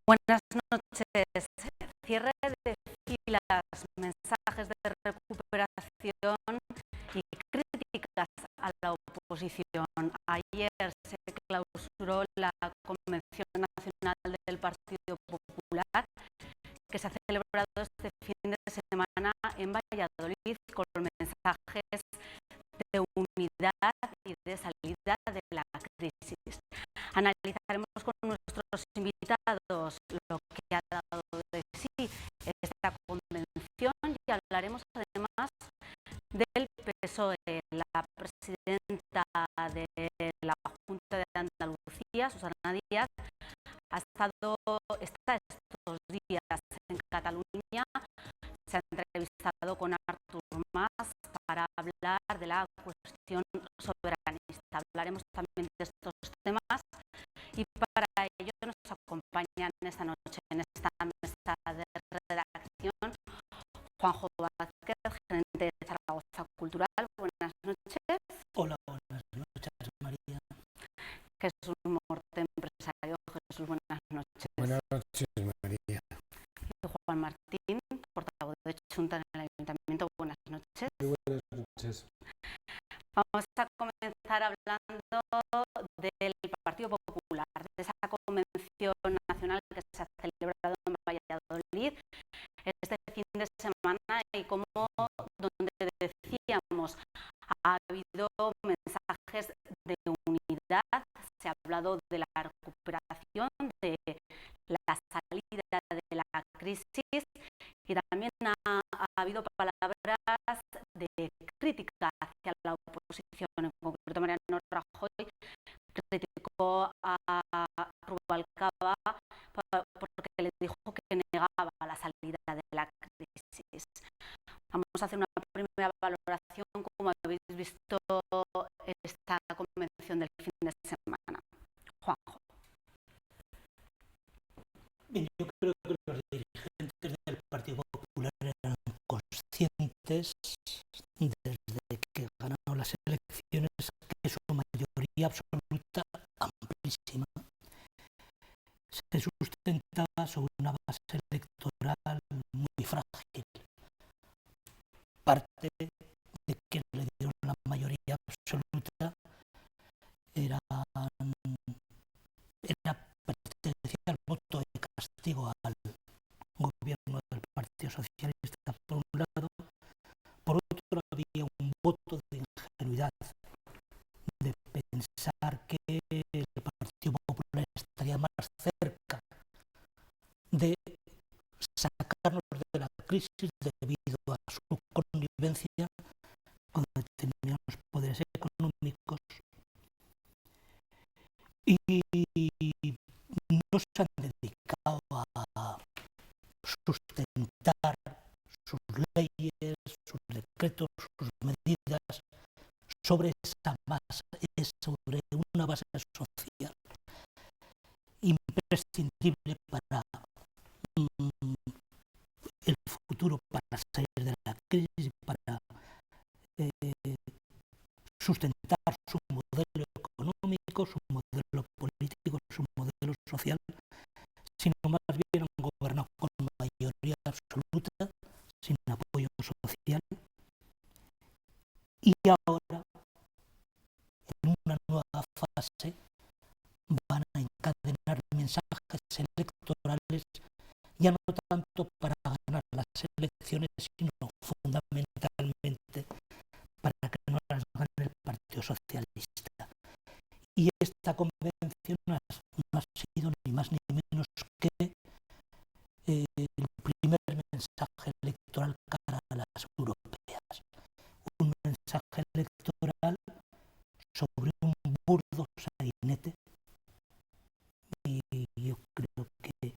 Buenas noches. Cierre de filas, mensajes de recuperación y críticas a la oposición. Ayer se clausuró la Convención Nacional del Partido Popular, que se ha celebrado este fin de semana en Valladolid con mensajes de unidad y de salida de la crisis. Analizaremos con nuestros invitados lo que ha dado de sí esta convención y hablaremos además del PSOE. La presidenta de la Junta de Andalucía, Susana Díaz, está estos días en Cataluña. Se ha entrevistado con Artur Mas para hablar de la cuestión soberanista. Hablaremos también de estos temas y para ello nos acompañan esta noche en esta mesa de redacción Juanjo Vázquez, gerente de Zaragoza Cultural. Buenas noches. Hola, buenas noches, María. Jesús Morte, empresario. Jesús, buenas noches. Buenas noches, María. Y Juan Martín, portavoz de Chunta en el Ayuntamiento. Buenas noches. Muy buenas noches. Vamos a comenzar hablando del Partido Popular, de esa convención nacional que se ha celebrado en Valladolid este fin de semana y como, donde decíamos, ha habido mensajes de unidad, se ha hablado de la recuperación, de la salida de la crisis y también ha habido palabras de crítica hacia la oposición. En concreto, Mariano Rajoy criticó a Rubalcaba porque le dijo que negaba la salida de la crisis. Vamos a hacer una primera valoración, como habéis visto esta convención del fin de semana. Juanjo. Bien, yo creo que los dirigentes del Partido Popular eran conscientes desde que ganaron las elecciones que su mayoría absoluta, amplísima, se sustentaba sobre una base electoral muy frágil. Parte de quienes le dieron la mayoría absoluta era pertenecía al voto de castigo al gobierno del Partido Socialista por un lado, por otro había un voto de ingenuidad, de pensar que el Partido Popular estaría más cerca de sacarnos de la crisis debido a su connivencia con determinados poderes económicos y no se han dedicado a sustentar sus leyes, sus decretos, sus medidas sobre esa base, sobre una base social imprescindible para el futuro, para salir de la crisis, para sustentar su modelo económico, su modelo político, su modelo social, sino más bien han gobernado con mayoría absoluta, sin apoyo social, y ahora, en una nueva fase, van a encadenar mensajes electorales, ya no tanto para ganar las elecciones, sino fundamentalmente para que no las gane el Partido Socialista. Y esta convención no ha sido ni más ni menos que el primer mensaje electoral cara a las europeas. Un mensaje electoral sobre un burdo sainete, y yo creo que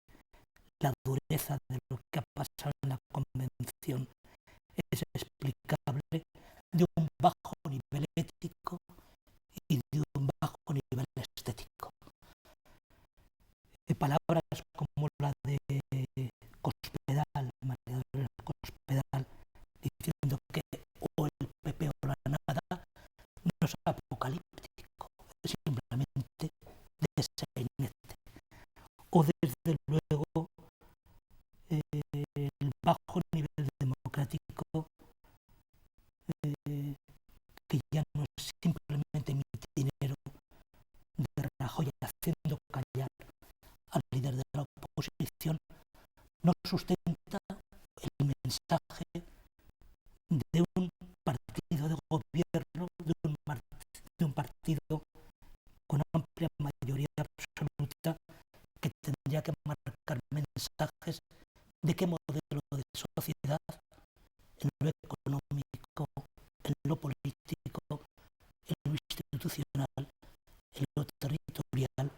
la dureza de lo que ha pasado en la convención es explicable de un bajo nivel ético y de un bajo nivel estético. Palabras como la de Cospedal, María Dolores Cospedal, diciendo que o el PP o la nada, no es apocalíptico. que ya no es simplemente mi dinero, de Rajoy haciendo callar al líder de la oposición, no sustenta el mensaje de un partido de gobierno, de un partido con amplia mayoría absoluta, que tendría que marcar mensajes de qué modelo de sociedad, en lo económico, en lo político, en lo institucional, en lo territorial,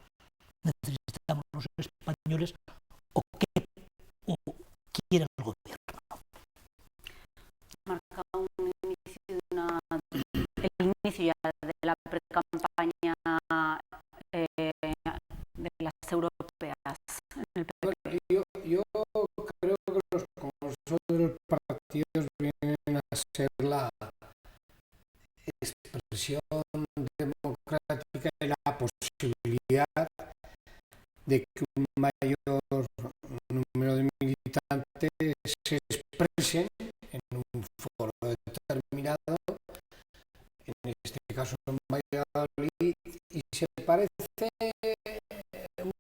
necesitamos los españoles o qué quiere el gobierno. Marca un inicio el inicio ya de la pre-campaña de las europeas en el PP. Bueno, yo creo que los congresos de los partidos vienen a ser la expresión democrática y la posibilidad de que un mayor número de militantes se expresen en un foro determinado, en este caso en Valladolid, y se parece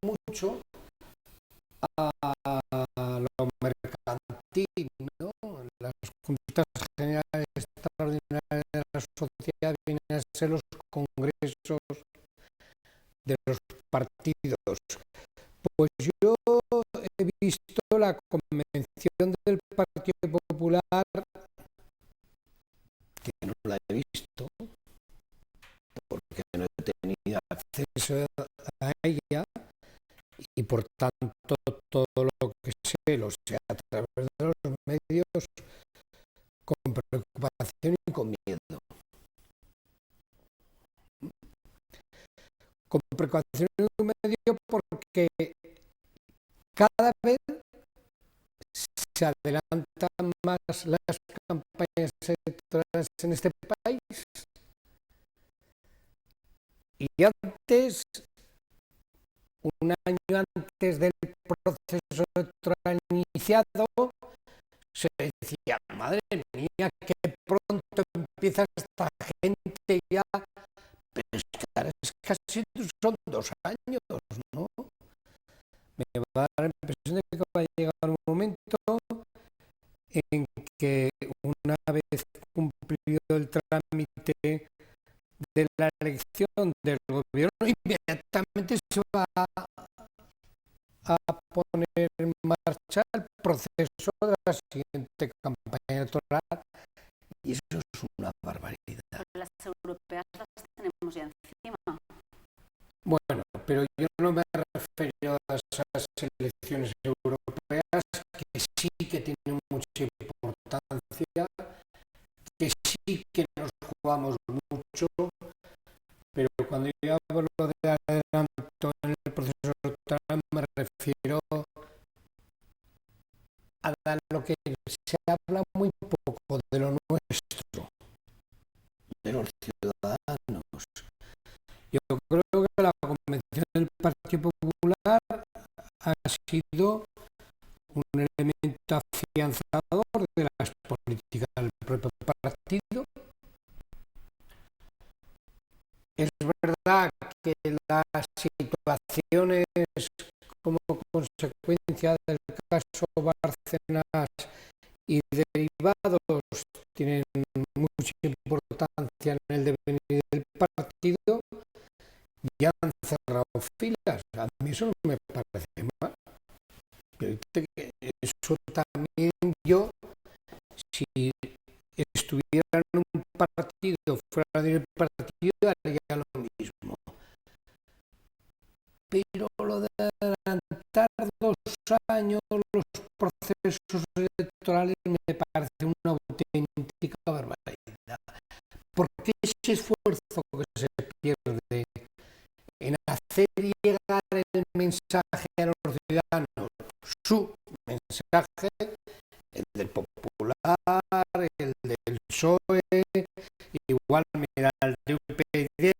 mucho a lo mercantil, ¿no? Las juntas generales extraordinarias de la sociedad vienen a ser los congresos de los partidos. Pues yo he visto la convención del Partido Popular, que no la he visto porque no he tenido acceso a ella, y por tanto todo lo que sé lo sé a través de los medios, con preocupación y con miedo. Con preocupación y con miedo porque cada vez se adelantan más las campañas electorales en este país, y antes, un año antes del proceso electoral iniciado, se decía, madre mía, qué pronto empieza esta gente ya, pero es que ahora es casi son 2 años, ¿no? Me va a dar la impresión de que va a llegar un momento en que, una vez cumplido el trámite de la elección del gobierno, inmediatamente se va a poner en marcha el proceso de la siguiente campaña electoral, y eso es una barbaridad. Las europeas las tenemos ya encima. Bueno, pero yo no me refiero a esas elecciones europeas, que sí que tienen mucha importancia, que sí que nos jugamos mucho, pero cuando yo hablo de adelanto en el proceso electoral me refiero a lo que se habla muy poco de lo nuestro, de los ciudadanos. Yo creo que la convención del Partido Popular ha sido un elemento afianzador de las políticas del propio partido. Es verdad que las situaciones como consecuencia del caso Bárcenas y derivados tienen mucha importancia en el devenir del partido, y han cerrado filas. A mí eso no me parece mal. Eso también, yo, si estuviera en un partido, fuera del partido, haría lo mismo. Pero lo de adelantar 2 años los procesos electorales me parece una auténtica barbaridad. Porque ese esfuerzo que se pierde en hacer llegar el mensaje a los ciudadanos, su mensaje, el del Popular, el del PSOE, igual el de UPyD,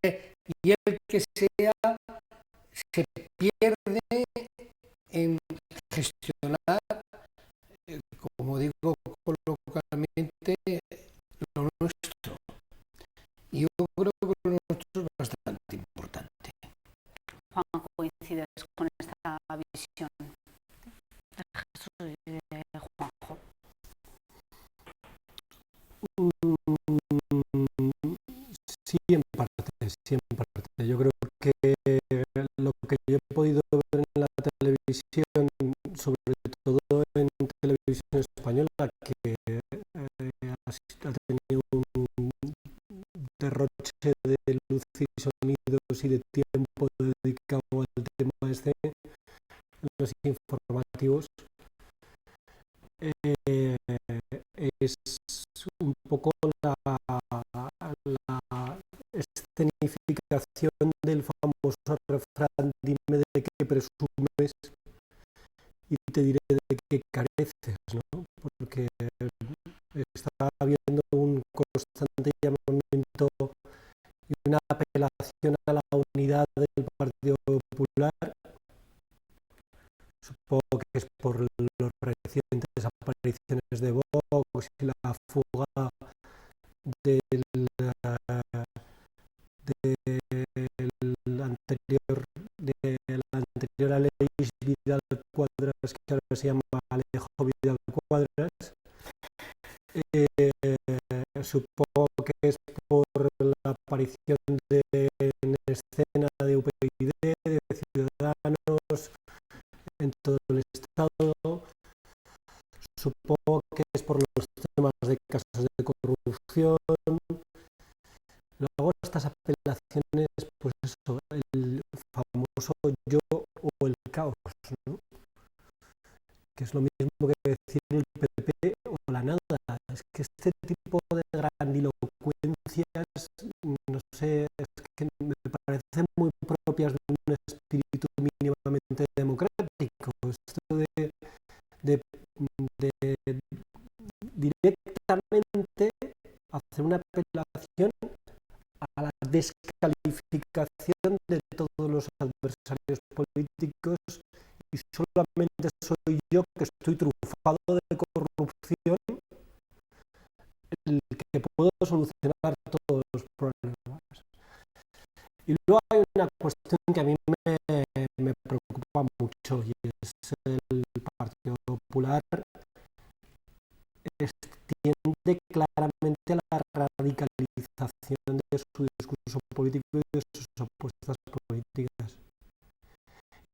y el que sea, se pierde en gestionar, como digo coloquialmente, lo nuestro Sí, en parte, sí, en parte. Yo creo que lo que yo he podido ver en la televisión, sobre todo en televisión española, que ha tenido un derroche de luz y sonidos y de tiempo dedicado al tema este, en los informativos, es un poco la escenificación del famoso refrán: dime de qué presumes y te diré de qué careces, ¿no? Porque está habiendo un constante llamamiento y una apelación a la unidad del Partido Popular. Supongo que es por los recientes apariciones de Vox y la fuga del anterior a Aleix Vidal Quadras, que ahora se llama Alejo Vidal Quadras. Supongo que es por la aparición en escena de UPyD, de Ciudadanos en todo el Estado. Supongo que es por los temas de casos de corrupción. Luego estas apelaciones, pues eso, el famoso yo o el caos, ¿no? Que es lo mismo que decir el PP o la nada. Es que este tipo de grandilocuencias, no sé, es que me parecen muy propias de un espíritu mínimamente democrático. Esto de directamente hacer una apelación a la descalificación de todos los adversarios políticos, y solamente soy yo, que estoy trufado de corrupción, el que puedo solucionar todos los problemas. Y luego hay una cuestión que a mí me preocupa mucho, y es el Partido Popular tiende claramente a la radicalización de su discurso político y de sus apuestas políticas.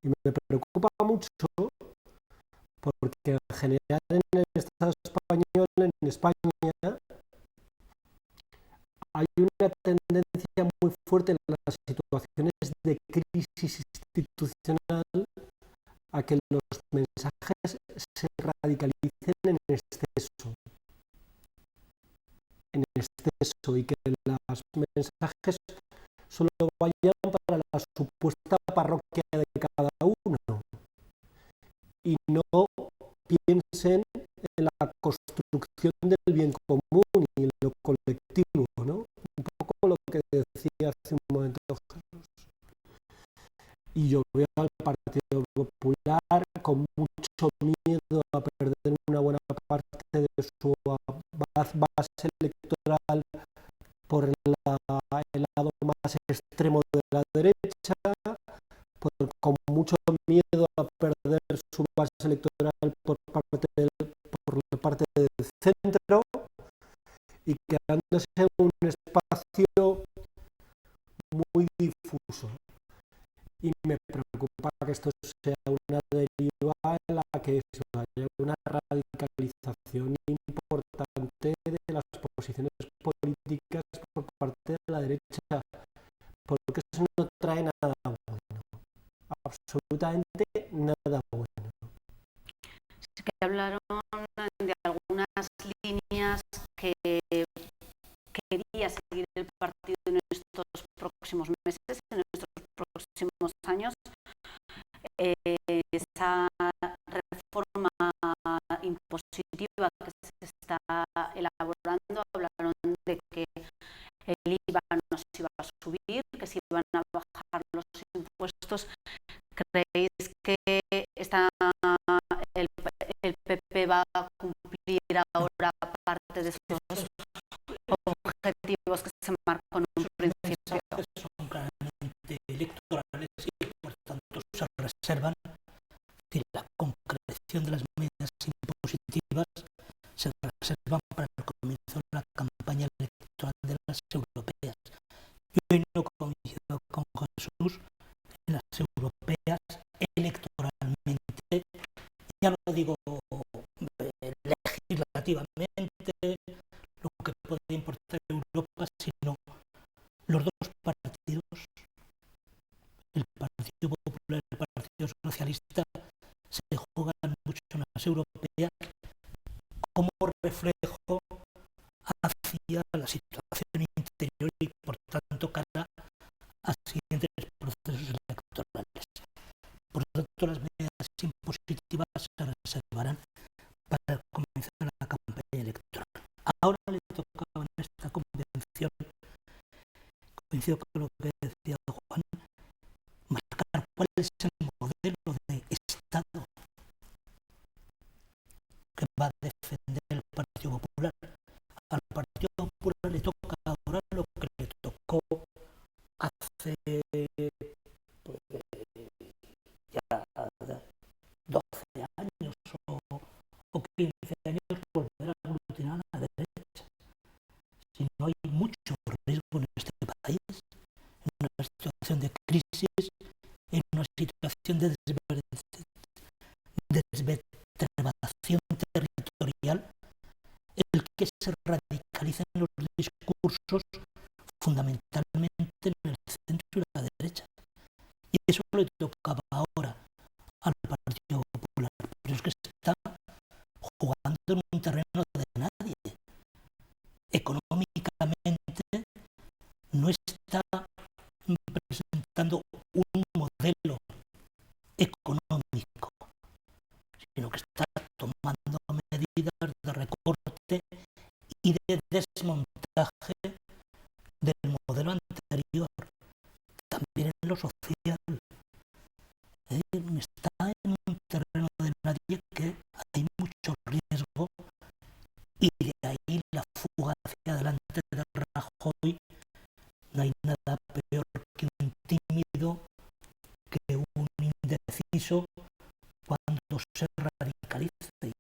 Y me preocupa mucho porque en general en el Estado español, en España, hay una tendencia muy fuerte en las situaciones de crisis institucional a que los mensajes se radicalicen en exceso. Y que los mensajes solo vayan para la supuesta parroquia de cada uno y no piensen en la construcción del bien común y en lo colectivo, ¿no? Un poco lo que decía hace un momento Carlos. Y yo veo al Partido Popular con mucho miedo a perder una buena parte de su base electoral por el lado más extremo de la derecha, con mucho miedo a perder su base electoral por la parte del centro, y quedándose en un espacio muy difuso. Y me preocupa que esto sea una deriva en la que haya una radicalización importante de las posiciones políticas por parte de la derecha, porque eso no trae nada bueno, absolutamente nada bueno. Sí que hablaron de algunas líneas que quería seguir el partido en estos próximos meses, en estos próximos años. Esa reforma impositiva que se está elaborando, hablaron de que el IVA no se iba a subir, que se iban a bajar los impuestos. ¿Creéis que el PP va a cumplir ahora parte de estos objetivos que se marcó en un principio? Son claramente electorales y por tanto se reservan, que la concreción de las medidas impositivas se reservan para el comienzo de la campaña electoral de las europeas. Y hoy no coincido con Jesús en las europeas electoralmente, ya no digo legislativamente, lo que puede importar Europa, sino los dos partidos, el Partido Popular y el Partido Socialista, se juegan mucho en las europeas como reflejo hacia la situación interior y por tanto cara a siguientes procesos electorales. Por lo tanto, las medidas impositivas se reservarán para comenzar la campaña electoral. Ahora le tocaba en esta convención, coincido con lo que decía Juan, marcar cuál es el modelo de Estado que va a defender el Partido Popular. Al Partido Popular le toca ahora lo que le tocó hace pues, ya 12 años o 15 años, volver a aglutinar a la derecha. Si no hay mucho riesgo en este país, en una situación de crisis, en una situación de desvertebración territorial, el que se radicalicen los discursos fundamentalmente en el centro y la derecha. Y eso le tocaba ahora al Partido Popular, pero es que está jugando en un terreno de nadie. Económicamente no está presentando un modelo económico, sino que está tomando medidas de recorte y de desmontaje del modelo anterior, también en lo social. Está en un terreno de nadie que hay mucho riesgo y de ahí la fuga hacia adelante de Rajoy. No hay nada peor que un tímido, que un indeciso cuando se radicaliza, y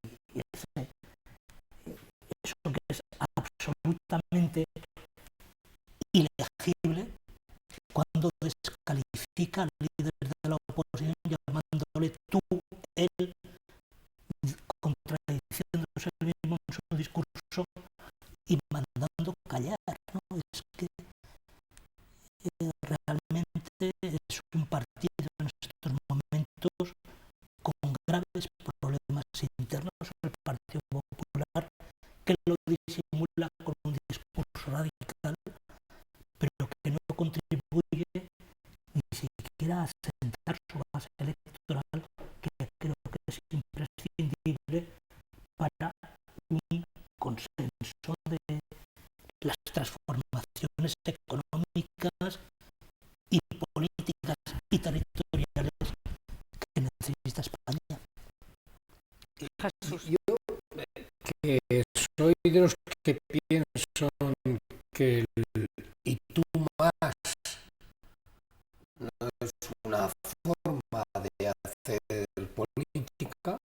eso que es absolutamente ilegible cuando descalifica al líder de la oposición llamándole tú, él, contradiciéndose él mismo en su discurso y mandando callar, ¿no? Es que realmente es un partido en estos momentos con graves problemas internos, el Partido Popular, que lo disimula con un discurso radical, pero que no contribuye ni siquiera a sentar su base electoral, que creo que es imprescindible para un consenso de las transformaciones económicas y políticas y territoriales que necesita España. Jesús. Yo que soy de los que pienso que el y tú más no es una forma de hacer política,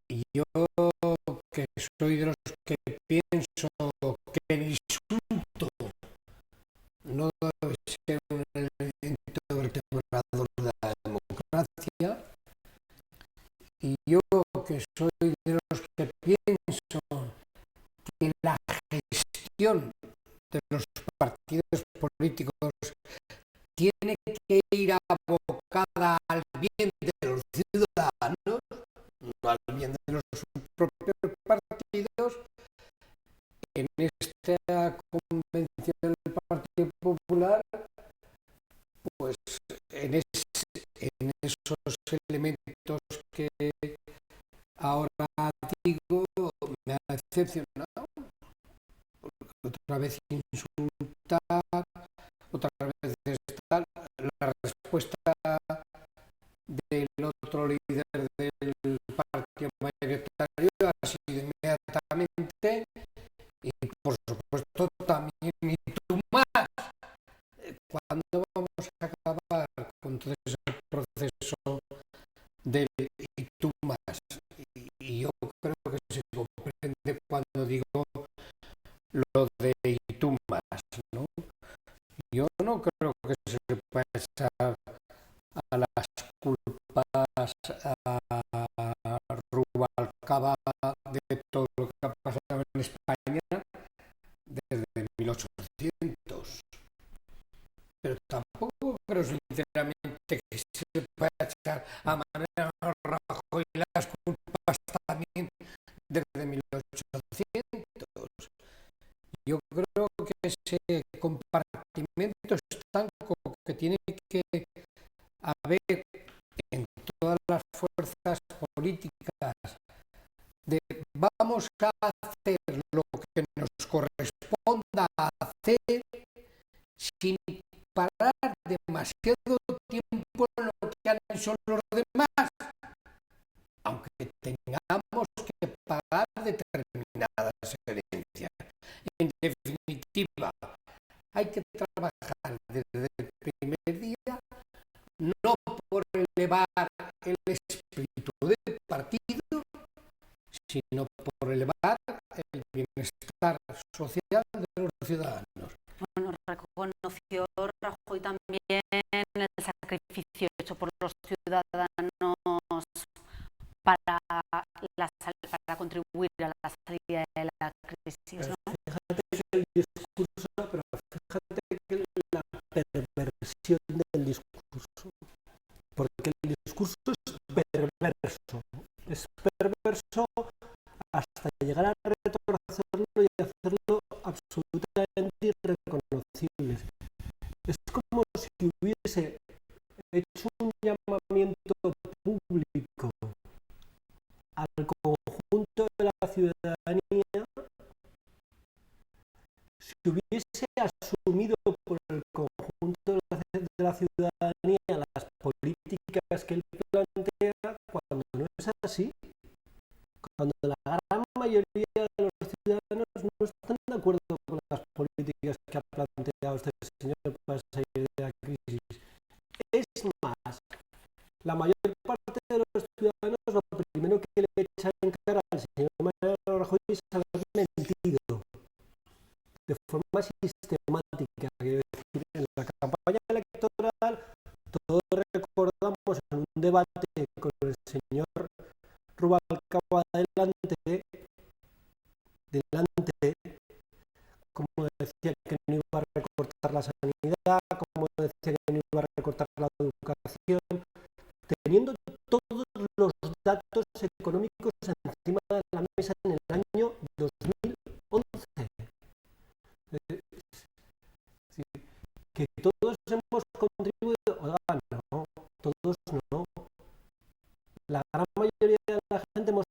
y yo que soy de los que pienso que el insulto no debe ser un elemento vertebrador de la democracia, y yo que soy de los que pienso que la gestión de los partidos políticos tiene que ir abocada al bien de los ciudadanos, no al bien de los propios partidos. En esta convención del Partido Popular, pues en esos elementos que ahora digo, me ha decepcionado, porque otra vez insultar, otra vez está la respuesta del otro líder del partido mayoritario ha sido inmediatamente, y por supuesto también y tú más. ¿Cuándo vamos a acabar con todo ese proceso del y tú más? Y yo creo que se comprende cuando digo lo de y tú más, se le puede echar a las culpas a Rubalcaba de todo lo que ha pasado en España desde 1800. Pero tampoco creo sinceramente que se le pueda echar a Mariano Rajoy las culpas también desde 1800. Yo creo que ese compartimento estanco que tiene que haber en todas las fuerzas políticas de vamos a hacer lo que nos corresponda hacer sin parar demasiado tiempo en lo que han hecho los demás, aunque tengamos que pagar determinadas herencias. En definitiva, hay que trabajar desde el primer día, no por elevar el espíritu del partido, sino por elevar el bienestar social de los ciudadanos. Bueno, reconoció Rajoy también el sacrificio hecho por los ciudadanos para contribuir a la salida de la crisis, ¿no? Fíjate que el discurso, pero fíjate que la perversión del discurso, porque el discurso es perverso hasta llegar a retorcerlo y hacerlo absolutamente irreconocible. Es como si hubiese hecho un llamamiento público al conjunto de la ciudadanía, si hubiese asumido por el conjunto de la ciudadanía las políticas que él plantea, cuando no es así, cuando la gran mayoría de los ciudadanos no están de acuerdo con las políticas que ha planteado este señor para salir de la crisis. Es más, la mayor parte de los ciudadanos lo primero que le echan en cara al señor Mariano Rajoy es haber mentido de forma sistemática. Quiero decir, en la campaña electoral todos recordamos en un debate con el señor Rubalcaba delante, como decía que no iba a recortar la sanidad, como decía que no iba a recortar la educación, teniendo todos los datos económicos encima de la mesa en el año 2011. Que todos hemos contribuido, oiga, no, todos no. La gran mayoría de la gente hemos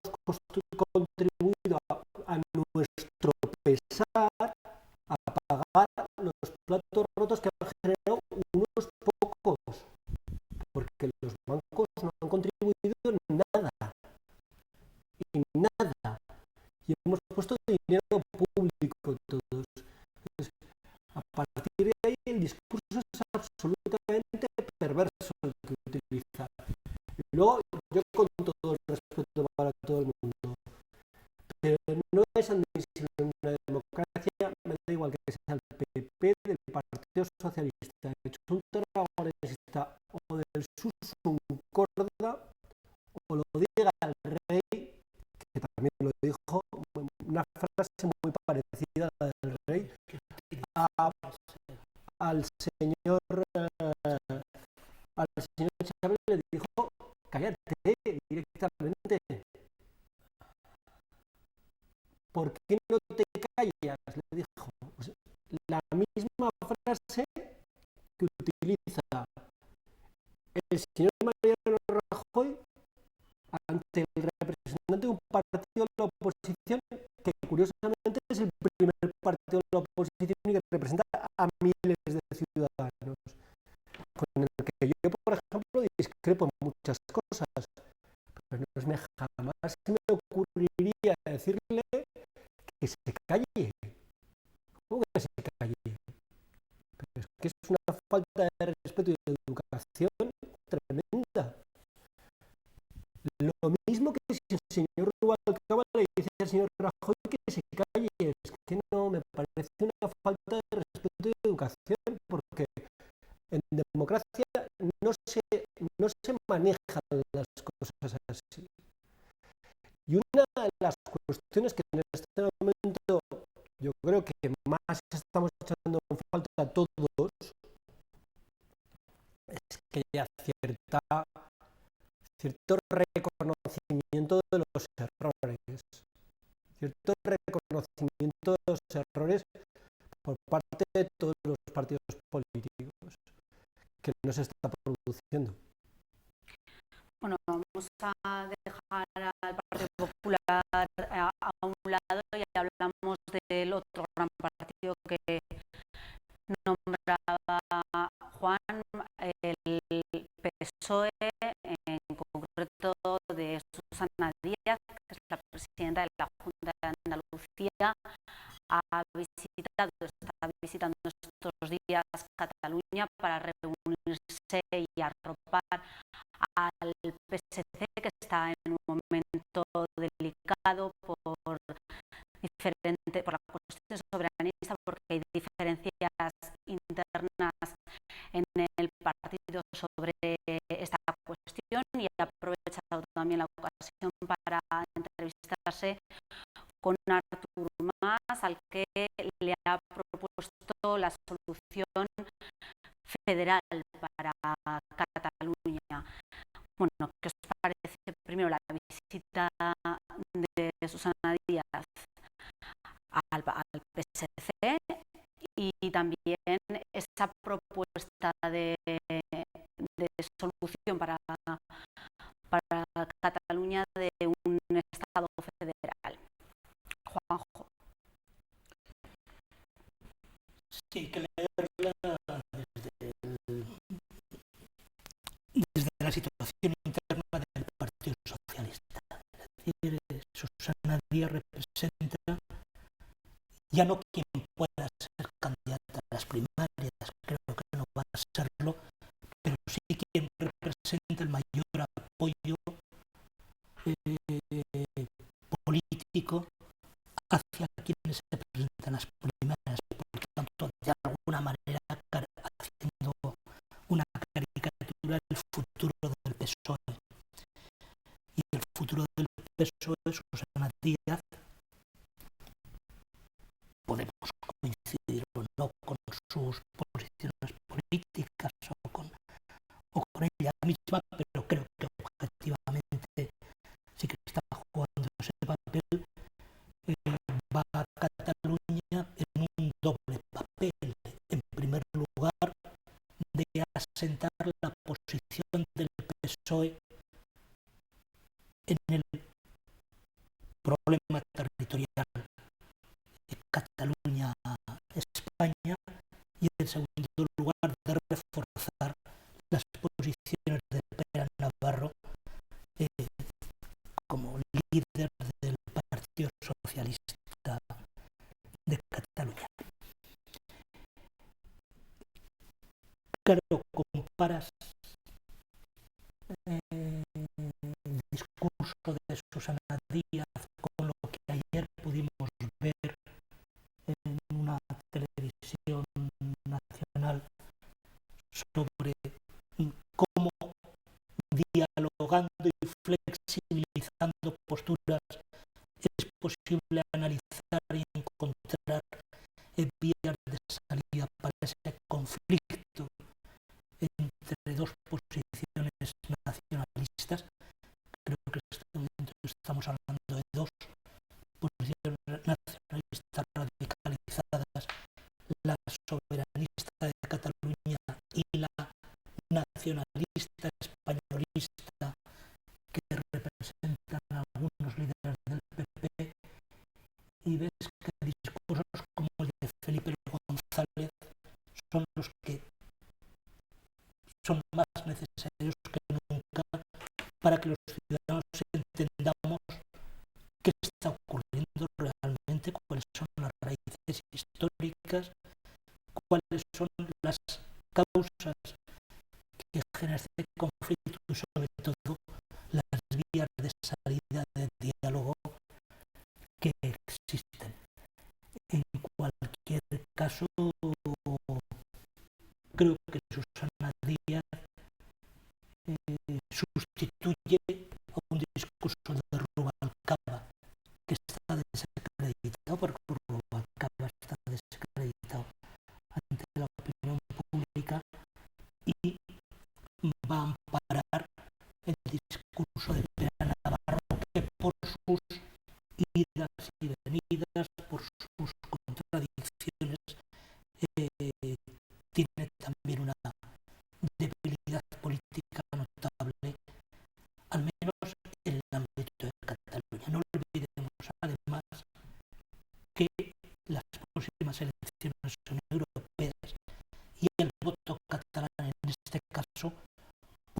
contribuido a nuestro pesar a pagar los platos rotos que han generado unos pocos, porque los bancos no han contribuido en nada, y hemos puesto dinero público todos. Entonces, a partir de ahí el discurso es absolutamente perverso el que utiliza. Y luego, yo con todo el respeto para todo el mundo, pero no es admisible en una democracia, me da igual que sea el PP, del Partido Socialista, de Junta Aragonesista o del Susun Corda, o lo diga el rey, que también lo dijo, una frase muy parecida a la del rey, al señor Chávez le dijo, cállate directamente. ¿Por qué no te callas? Le dijo. Pues, la misma frase que utiliza el señor Mariano Rajoy ante el representante de un partido de la oposición, que curiosamente es el primer partido de la oposición y que representa a miles de ciudadanos, con el que yo, por ejemplo, discrepo en muchas cosas, pero jamás se me ocurriría decirle que se calle. ¿Cómo que se calle? Pero es que es una falta de respeto y de educación tremenda. Lo mismo que si el señor Rubalcaba le dice al señor Rajoy que se calle, es que no, me parece una falta de respeto y de educación, porque en se manejan las cosas así. Y una de las cuestiones que en este momento yo creo que más estamos echando en falta a todos es que haya cierto reconocimiento de los errores, cierto reconocimiento de los errores por parte de todos los partidos políticos, que no se está produciendo. Bueno, vamos a dejar al Partido Popular a un lado y hablamos del otro gran partido que nombraba Juan, el PSOE, en concreto de Susana Díaz, que es la presidenta de la Junta de Andalucía. Está visitando estos días Cataluña para reunirse y arropar al PSC, que está en un momento delicado por la cuestión soberanista, porque hay diferencias internas en el partido sobre esta cuestión, y ha aprovechado también la ocasión para entrevistarse con Artur Mas, al que le ha propuesto la solución federal para Cataluña. Bueno, ¿qué os parece primero la visita de Susana Díaz al PSC y también esa propuesta de solución para Cataluña de un Estado federal? Juanjo. Sí, que leerla desde la situación interna del Partido Socialista. Es decir, Susana Díaz representa ya no quien pueda ser candidata a las primarias, creo que no va a serlo, pero sí quien representa el mayor apoyo político hacia quienes se presentan las primarias. Por tanto, de alguna manera haciendo una caricatura del futuro del PSOE. Y el futuro del PSOE, Susana Díaz, podemos coincidir o no con sus posiciones políticas o con ella misma, pero creo que objetivamente sí que está jugando ese papel. Va a Cataluña en un doble papel. En primer lugar, de asentar la posición del PSOE en el problema territorial de Cataluña-España, y en segundo lugar de reforzar las posiciones de Pere Navarro como líder del Partido Socialista de Cataluña. Claro, comparas el discurso de Susana Díaz con lo que ayer pudimos ver en una televisión nacional sobre cómo, dialogando y flexibilizando posturas, es posible analizar y encontrar vías de salida para ese conflicto entre dos posiciones nacionalistas. Creo que en este momento estamos hablando de dos posiciones nacionalistas radicalizadas: la soberanista de Cataluña y la nacionalista españolista, que representan a algunos líderes del PP, y ves que discursos como el de Felipe González son los que son más necesarios que nunca para que los ciudadanos entendamos qué está ocurriendo realmente, cuáles son las raíces históricas, cuáles son las causas que generan este conflicto y sobre todo las vías de salida de diálogo que existen. En cualquier caso, creo que Susana Díaz Unidas, por sus contradicciones, tiene también una debilidad política notable, al menos en el ámbito de Cataluña. No olvidemos además que las próximas elecciones son europeas y el voto catalán en este caso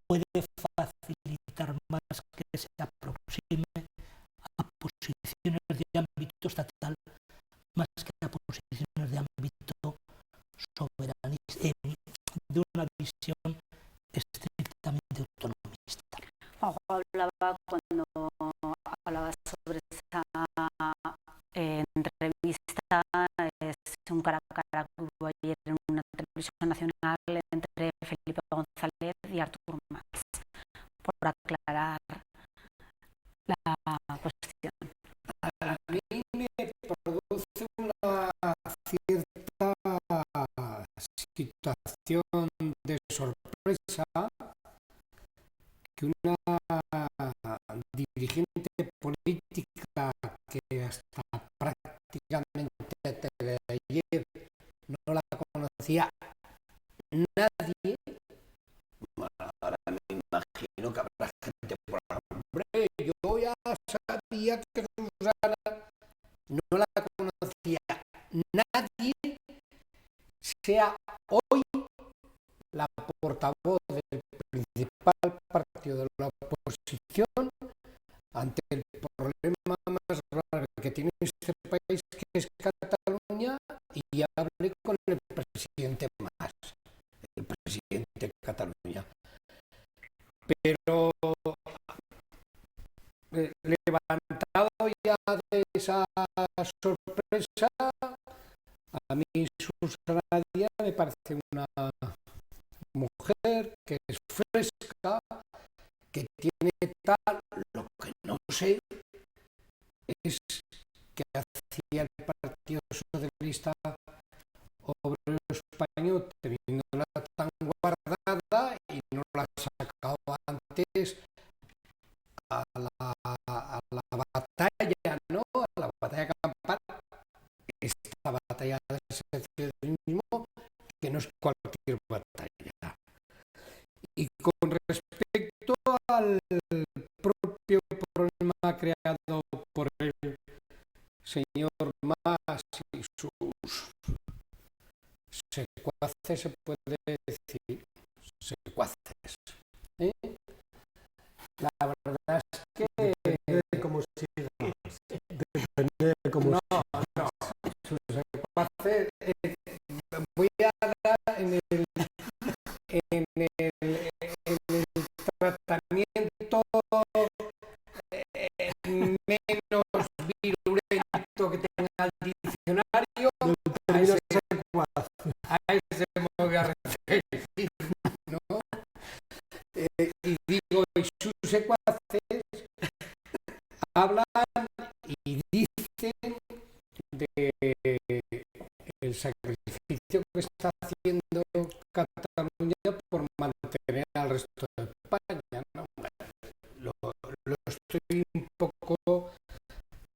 puede facilitar más que se aproxime a posiciones de ámbito estatal más que a posiciones de ámbito soberanista, de una visión estrictamente autonomista. Juanjo hablaba cuando hablaba sobre esa entrevista, es un cara a cara que hubo ayer en una televisión nacional entre Felipe González y Artur Mas, por aclarar la cuestión. A mí me produce una cierta situación de sorpresa que una dirigente política que hasta prácticamente de ayer no la conocía nadie, ahora me imagino que habrá gente por hombre, yo ya sabía que Susana no la conocía nadie, sea hoy la portavoz del principal partido de la oposición ante el problema más grave que tiene este país, que es Cataluña, y hable con el presidente Mas, el presidente de Cataluña. Pero levantado ya de esa sorpresa, a mí Susana Díaz me parece una mujer que es fresca, que tiene tal. Lo que no sé es que hacía el Partido Socialista Obrero Español teniéndola tan guardada y no la sacaba antes a la batalla, ¿no? A la batalla campal. Esta batalla del seccionismo, que no es cualquier batalla. Y con respecto al propio problema creado por el señor Mas y sus secuaces, se puede decir, secuaces, ¿eh? La verdad es que depende de cómo siga. Depende de cómo no, siga. no, sus secuaces, voy a dar en el tratamiento menos virulento que tenga el diccionario, a ese me voy a referir, ¿no? Y digo, y sus secuaces hablan y dicen de el sacrificio que está haciendo Cataluña por mantener al resto de España, ¿no? Lo estoy un poco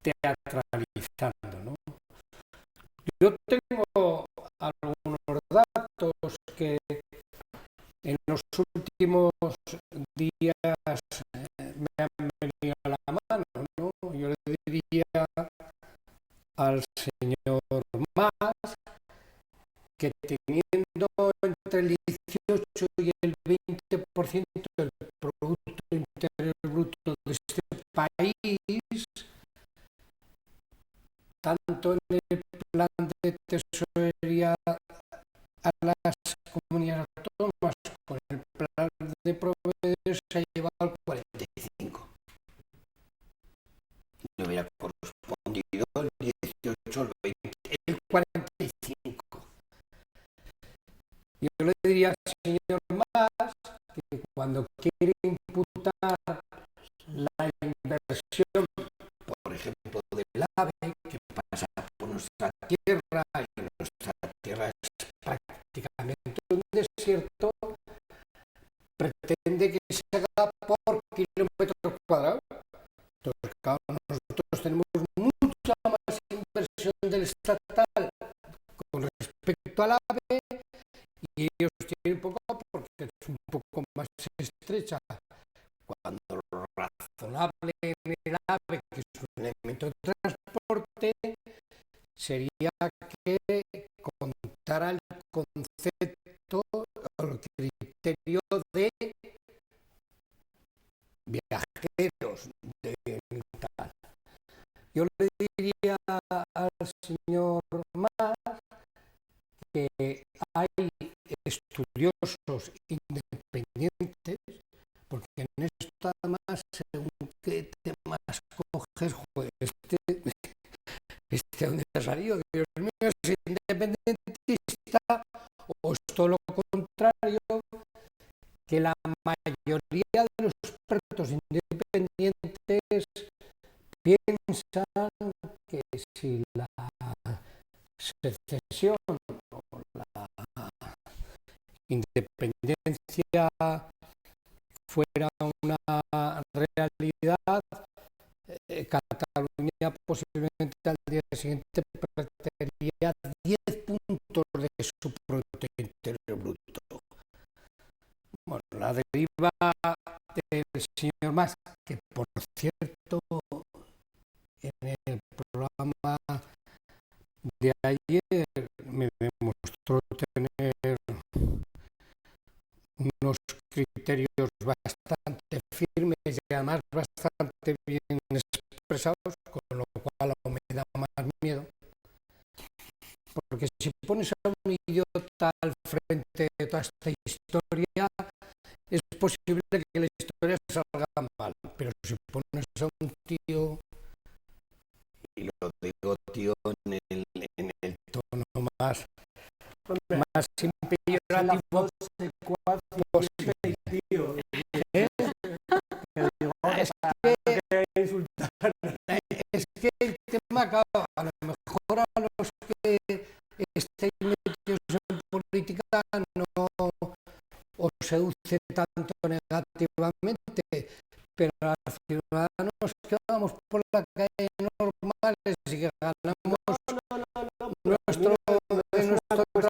teatralizando, ¿no? Yo tengo algunos datos que en los últimos días me han venido a la mano, ¿no? Yo le diría al señor Mas que teniendo entre el 18 y el 20% del Producto Interior Bruto de este país, tanto en el plan de tesorería a las comunidades autónomas como en el plan de proveedores, se ha llevado al 45%. Le hubiera correspondido el 18 al 20, el 45%. Yo le diría al señor Mas que cuando quiere imputar la inversión, por ejemplo, del AVE, que pasa por nuestra tierra, y nuestra tierra es prácticamente un desierto, pretende que se haga por kilómetro cuadrado. Entonces, claro, nosotros tenemos mucha más respecto al AVE y ellos tienen poco porque es un poco más estrecha. Cuando lo razonable en el AVE, que es un elemento de transporte, sería que contara el concepto o el criterio de viajeros de tal. Yo le diría al señor Mas que hay estudiosos independientes, porque en esto además, según qué temas coges, pues donde ha salido, Dios mío, es independentista, o es todo lo contrario, que la mayoría de los expertos independientes piensan que si la secesión o la independencia fuera una realidad, Cataluña posiblemente al día siguiente perdería 10 puntos de su Producto Interior Bruto. Bueno, la deriva del señor Mas, que por cierto en el programa de ayer me demostró tener unos criterios bastante firmes y además bastante bien expresados, con lo cual me da más miedo. Porque si pones a un idiota al frente de toda esta historia, es posible que la historia salga mal, pero si pones a un tío, y lo digo tío en el tono más imperativo posible. Es que el tema acaba, a lo mejor a los que estáis metidos en política no os seduce tanto negativamente, pero a los ciudadanos que vamos por la calle normales y que ganamos nuestro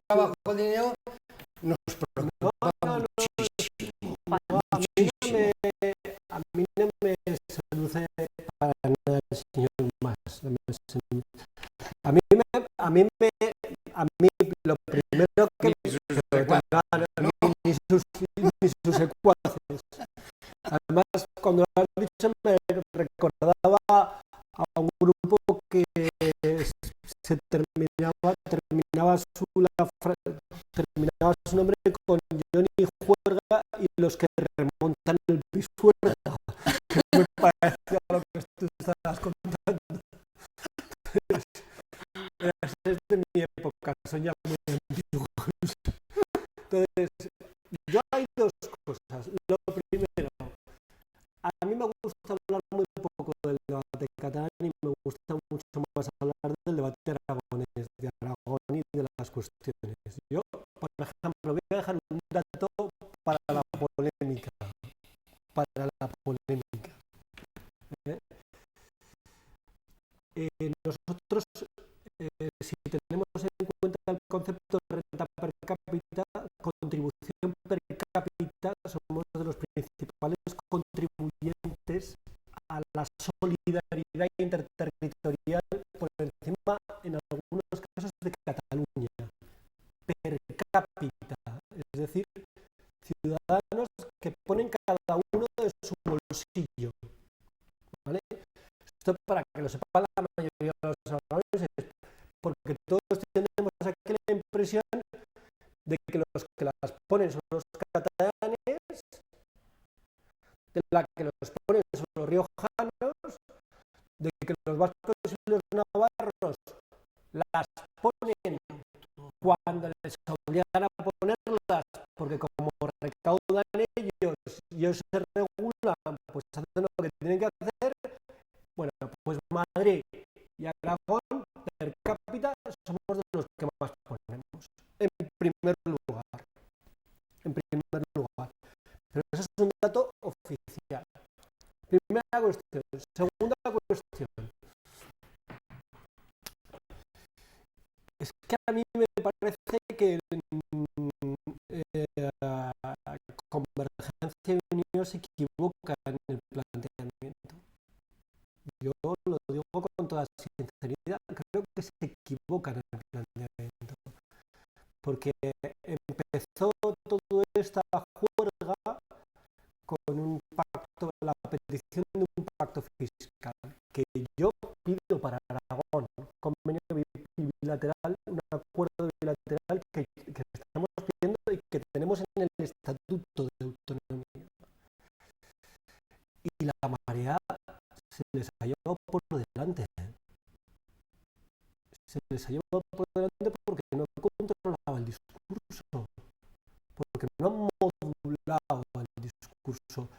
trabajo de dinero, nos preocupa muchísimo. A mí no me seduce para nada el señor Mas. A mí lo primero que ni sus secuaces. Además, cuando lo has dicho me recordaba a un grupo que se terminaba su nombre con Johnny Juerga y los que remontan el Pisuerga, que me parecía lo que tú estabas contando. Es de mi época, son ya muy antiguos. Entonces, yo hay dos cosas. Lo primero, a mí me gusta hablar muy poco del debate catalán y me gusta mucho más hablar del debate aragonés, de Aragón y de las cuestiones. Yo, por ejemplo, voy a dejar un dato para la polémica. Nosotros, si tenemos en cuenta el concepto de renta per cápita, contribución per cápita, somos de los principales contribuyentes a la solidaridad interterritorial por encima, en algunos casos, de Cataluña. Per cápita, es decir, ciudadanos que ponen cada uno de su bolsillo. ¿Vale? Esto, para que lo sepan la mayoría de los aragoneses, porque todos tenemos aquí la impresión de que los que las ponen son los catalanes, de la que los ponen son los riojanos, de que los vascos y los navarros las ponen cuando les obligan a ponerlas, porque como recaudan ellos y ellos se regulan, pues hacen lo que tienen que hacer. Bueno, pues Madrid y Aragón per cápita somos de los que más ponemos, en primer lugar. Pero eso es un dato oficial. Primera cuestión. Segunda cuestión. Es que a mí me parece que Convergencia y Unión se equivoca en el planteamiento. Yo lo digo con toda sinceridad, creo que se equivocan en el planteamiento, porque empezó toda esta juerga con un pacto, la petición de un pacto fiscal, que yo pido para Aragón, convenio bilateral, un acuerdo bilateral que estamos pidiendo y que tenemos en el Estatuto de Autonomía. Y la marea se les ha llevado por delante. Se les ha llevado por delante porque no controlaba el discurso, porque no han modulado el discurso,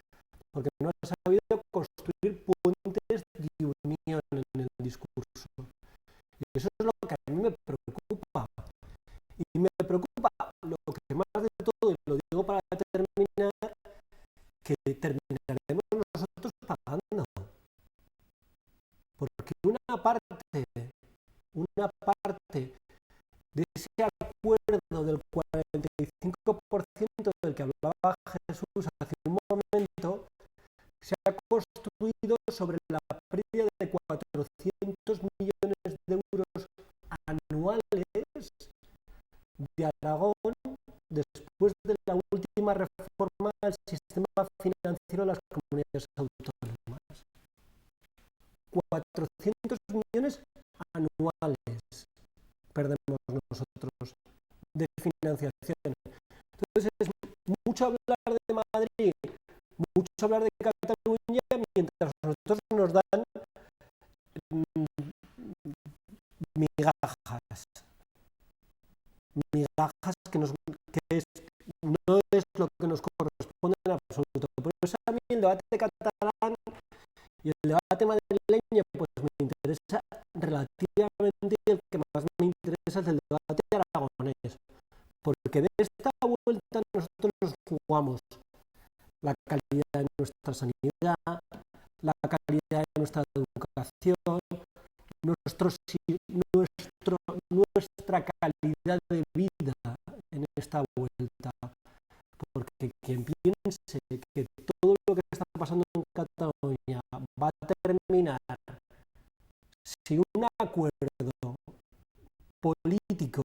porque no han sabido construir puentes de unión en el discurso. Y eso es lo que a mí me preocupa. Y me preocupa lo que más de todo, y lo digo para terminar, que terminaremos nosotros pagando. Porque una parte de ese acuerdo del 45% del que hablaba Jesús hace un momento, se ha construido sobre la pérdida de 400 millones de euros anuales de Aragón después de la última reforma del sistema financiero de las comunidades autónomas. 400 millones anuales perdemos nosotros de financiación. Entonces es mucho hablar de Madrid, mucho hablar de Cataluña, mientras nosotros nos dan migajas que no es lo que nos corresponde en absoluto. Por eso a mí el debate catalán y el debate madrileño pues me interesa relativamente, y el que más me interesa es el debate aragonés, porque de esta vuelta nosotros nos jugamos la calidad de nuestra sanidad, la calidad de nuestra educación, nuestra calidad de vida en esta vuelta. Porque quien piense que todo lo que está pasando en Cataluña va a terminar sin un acuerdo político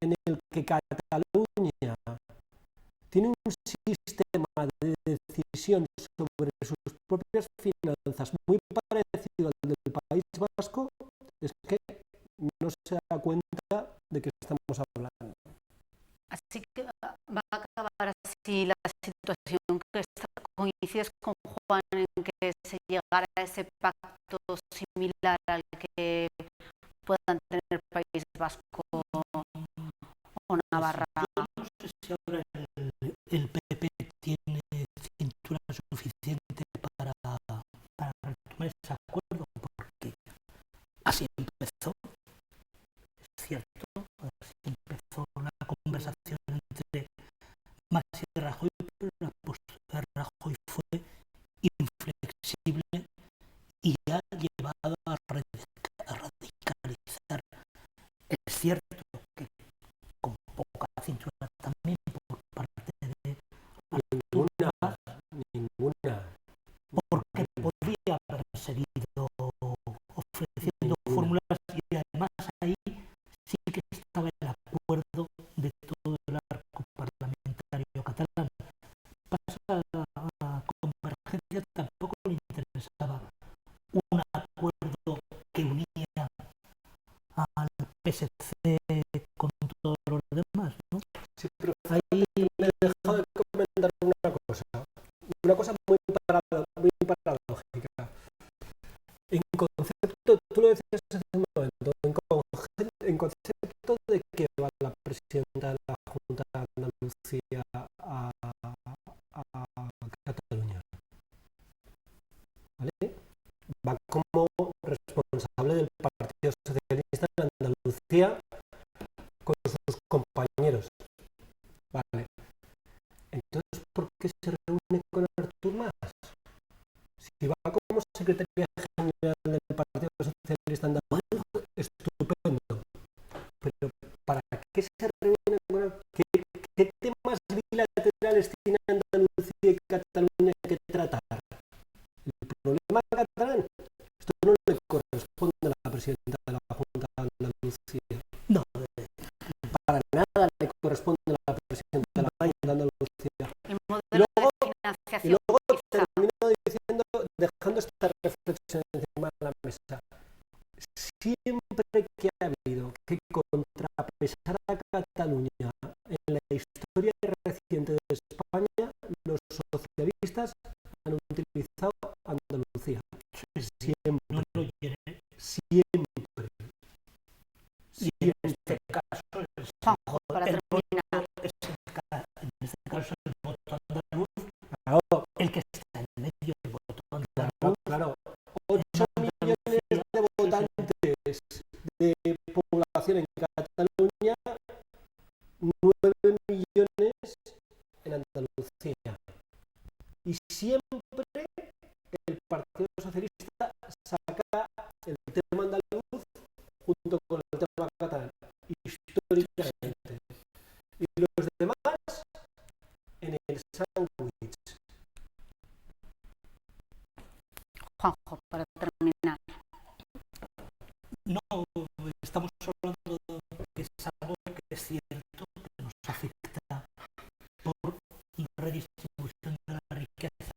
en el que Cataluña tiene un sistema de decisión sobre sus propias finanzas muy parecido al del País Vasco, es que no se da cuenta de que estamos hablando. Así que va a acabar así la situación, que coincides con Juan en que se llegara a ese pacto similar al que puedan tener País Vasco o Navarra. Yo no sé si ahora el PP tiene cintura suficiente para retomar ese acuerdo, porque así empezó, es cierto, así empezó la conversación entre Mas y Rajoy, pero la postura de Rajoy fue inflexible y ha llevado a radicalizar. Es cierto que con poca cintura también por parte de Ninguna. porque podría haber seguido ofreciendo fórmulas, y además ahí sí que estaba el acuerdo de todo el arco parlamentario catalán. Pasa a Convergencia, tampoco le interesaba un acuerdo que unía al PSC con todos los demás, ¿no? Sí, pero ahí me he dejado de comentar una cosa muy paradójica. En concepto, tú lo decías hace un momento, en concepto de que va la presidenta de la Junta de Andalucía a Cataluña, ¿vale? Va como responsable del Partido Socialista en Andalucía con sus compañeros, ¿vale? Entonces, ¿por qué se reúne con Artur Mas? Si va como secretaria general del Partido Socialista andaluz. estupendo. Pero ¿para qué se reúnen? ¿Qué temas bilaterales tiene Andalucía y Cataluña que tratar? El problema catalán, esto no le corresponde a la presidenta de la Junta de Andalucía. No, Para nada le corresponde a la presidenta de la Junta de Andalucía. El modelo luego, de financiación, luego quizá. termino diciendo, dejando esta reflexión encima de la mesa. Siempre que ha habido que contrapesar a Cataluña en la historia reciente de España, los socialistas han utilizado Andalucía. Siempre. no lo quiere. Siempre. Y en este caso, Juanjo, para el terminar. voto es en este caso el voto andaluz, Claro, el que está en medio del voto andaluz. claro. 8 millones de votantes de población en Cataluña, 9 millones en Andalucía. Y siempre el Partido Socialista saca el tema andaluz junto con el tema catalán, históricamente. Y los demás en el sándwich. Juanjo, para terminar. No, estamos hablando de que es algo que es cierto, que nos afecta por redistribución de la riqueza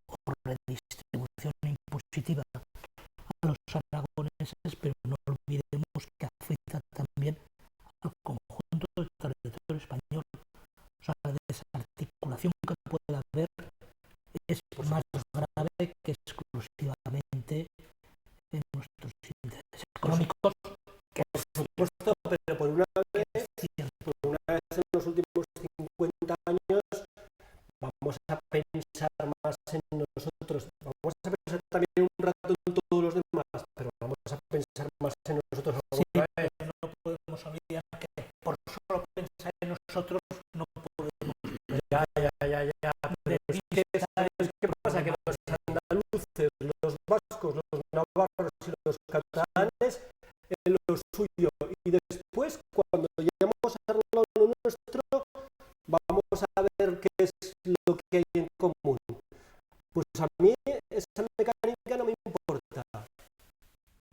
o por redistribución impositiva a los aragoneses, pero no olvidemos que afecta también al conjunto del territorio español. O sea, la desarticulación que puede haber es más grave que exclusivamente en nuestros intereses económicos. Por supuesto, pero por una vez en los últimos 50 años vamos a pensar más en nosotros. Vamos a pensar también un rato en todos los demás, pero vamos a pensar más en nosotros. Sí, pero no podemos olvidar que por solo pensar en nosotros no podemos. Ya. Pero es que, ¿sabes qué pasa? Que los andaluces, los vascos, los navarros y los catalanes en lo suyo. Y después, cuando lleguemos a arreglar lo nuestro, vamos a ver qué es lo que hay en común. Pues a mí esa mecánica no me importa.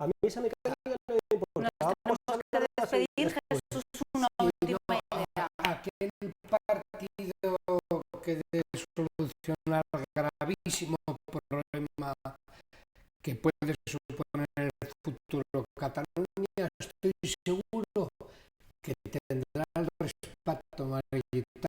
A mí esa mecánica no me importa. Nos Vamos a tenemos que hablar más despedir, después. Jesús, una última idea. Aquel partido que de solucionar el gravísimo problema que puede suponer el futuro Cataluña, estoy seguro que tendrá el respaldo mayoritario